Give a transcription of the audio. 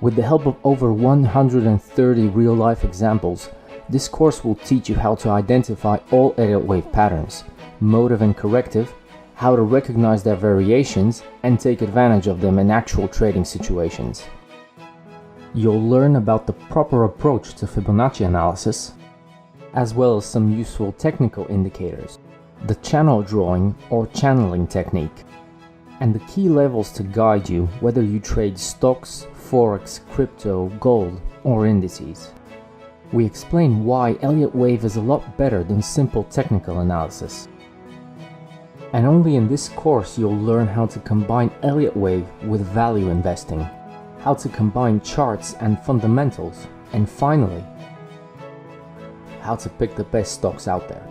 With the help of over 130 real-life examples, this course will teach you how to identify all Elliott Wave patterns, motive and corrective, how to recognize their variations, and take advantage of them in actual trading situations. You'll learn about the proper approach to Fibonacci analysis, as well as some useful technical indicators, the channel drawing or channeling technique, and the key levels to guide you whether you trade stocks, forex, crypto, gold, or indices. We explain why Elliott Wave is a lot better than simple technical analysis. And only in this course you'll learn how to combine Elliott Wave with value investing, how to combine charts and fundamentals, and finally, how to pick the best stocks out there.